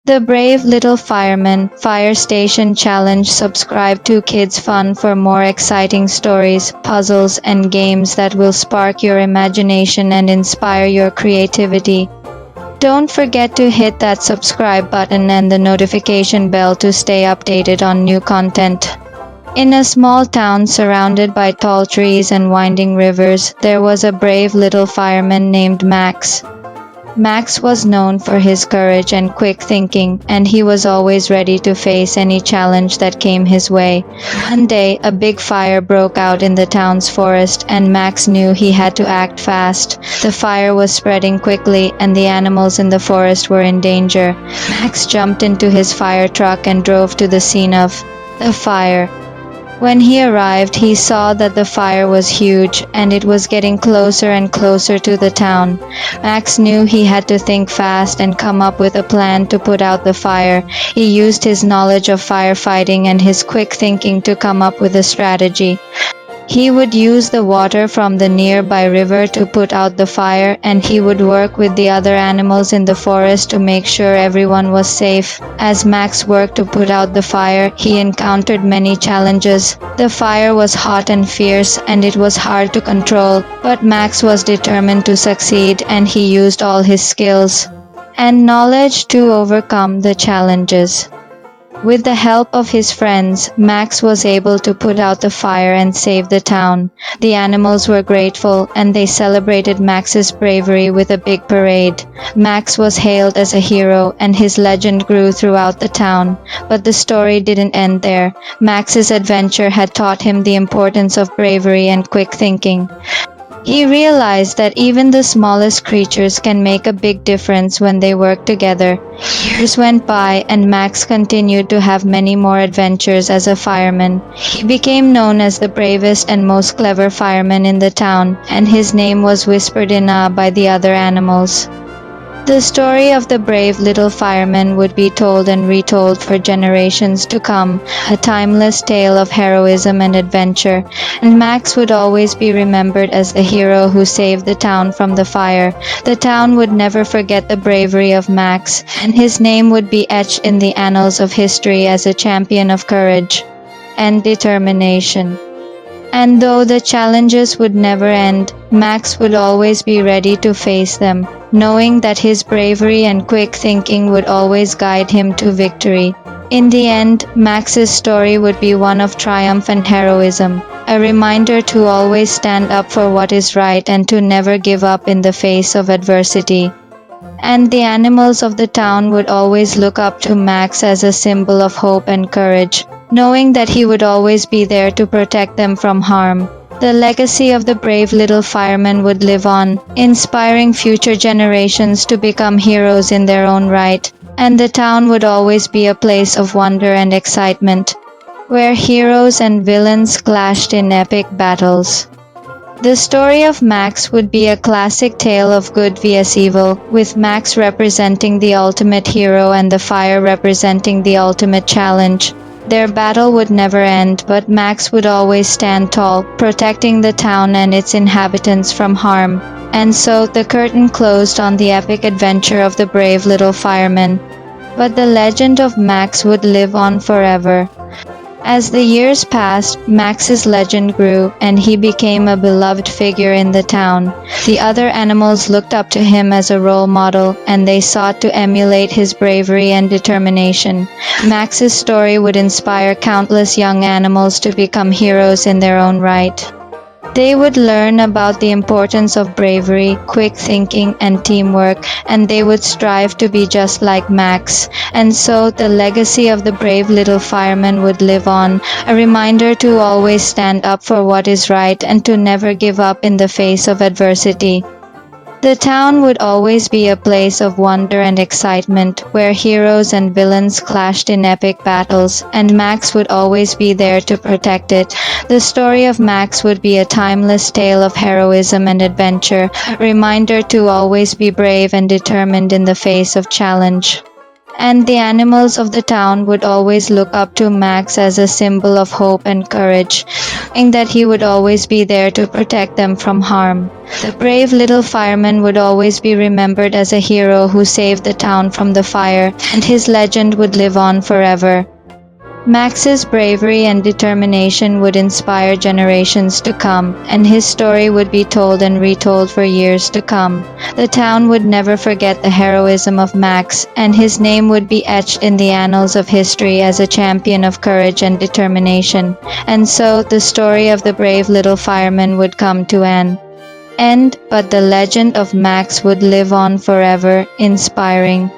The Brave Little Fireman Fire Station Challenge. Subscribe to Kids Fun for more exciting stories, puzzles, and games that will spark your imagination and inspire your creativity. Don't forget to hit that subscribe button and the notification bell to stay updated on new content. In a small town surrounded by tall trees and winding rivers, there was a brave little fireman named Max. Max was known for his courage and quick thinking, and he was always ready to face any challenge that came his way. One day, a big fire broke out in the town's forest, and Max knew he had to act fast. The fire was spreading quickly, and the animals in the forest were in danger. Max jumped into his fire truck and drove to the scene of the fire. When he arrived, he saw that the fire was huge, and it was getting closer and closer to the town. Max knew he had to think fast and come up with a plan to put out the fire. He used his knowledge of firefighting and his quick thinking to come up with a strategy. He would use the water from the nearby river to put out the fire, and he would work with the other animals in the forest to make sure everyone was safe. As Max worked to put out the fire, he encountered many challenges. The fire was hot and fierce, and it was hard to control, but Max was determined to succeed, and he used all his skills and knowledge to overcome the challenges. With the help of his friends, Max was able to put out the fire and save the town. The animals were grateful, and they celebrated Max's bravery with a big parade. Max was hailed as a hero, and his legend grew throughout the town. But the story didn't end there. Max's adventure had taught him the importance of bravery and quick thinking. He realized that even the smallest creatures can make a big difference when they work together. Years went by, and Max continued to have many more adventures as a fireman. He became known as the bravest and most clever fireman in the town, and his name was whispered in awe by the other animals. The story of the brave little fireman would be told and retold for generations to come, a timeless tale of heroism and adventure, and Max would always be remembered as the hero who saved the town from the fire. The town would never forget the bravery of Max, and his name would be etched in the annals of history as a champion of courage and determination. And though the challenges would never end, Max would always be ready to face them, knowing that his bravery and quick thinking would always guide him to victory. In the end, Max's story would be one of triumph and heroism, a reminder to always stand up for what is right and to never give up in the face of adversity. And the animals of the town would always look up to Max as a symbol of hope and courage, knowing that he would always be there to protect them from harm. The legacy of the brave little fireman would live on, inspiring future generations to become heroes in their own right, and the town would always be a place of wonder and excitement, where heroes and villains clashed in epic battles. The story of Max would be a classic tale of good vs evil, with Max representing the ultimate hero and the fire representing the ultimate challenge. Their battle would never end, but Max would always stand tall, protecting the town and its inhabitants from harm. And so the curtain closed on the epic adventure of the brave little fireman. But the legend of Max would live on forever. As the years passed, Max's legend grew, and he became a beloved figure in the town. The other animals looked up to him as a role model, and they sought to emulate his bravery and determination. Max's story would inspire countless young animals to become heroes in their own right. They would learn about the importance of bravery, quick thinking, and teamwork, and they would strive to be just like Max. And so the legacy of the brave little fireman would live on, a reminder to always stand up for what is right and to never give up in the face of adversity. The town would always be a place of wonder and excitement, where heroes and villains clashed in epic battles, and Max would always be there to protect it. The story of Max would be a timeless tale of heroism and adventure, a reminder to always be brave and determined in the face of challenge. and the animals of the town would always look up to Max as a symbol of hope and courage, knowing that he would always be there to protect them from harm. The brave little fireman would always be remembered as a hero who saved the town from the fire, and his legend would live on forever. Max's bravery and determination would inspire generations to come, and his story would be told and retold for years to come. The town would never forget the heroism of Max, and his name would be etched in the annals of history as a champion of courage and determination. And so, the story of the brave little fireman would come to an end, but the legend of Max would live on forever, inspiring,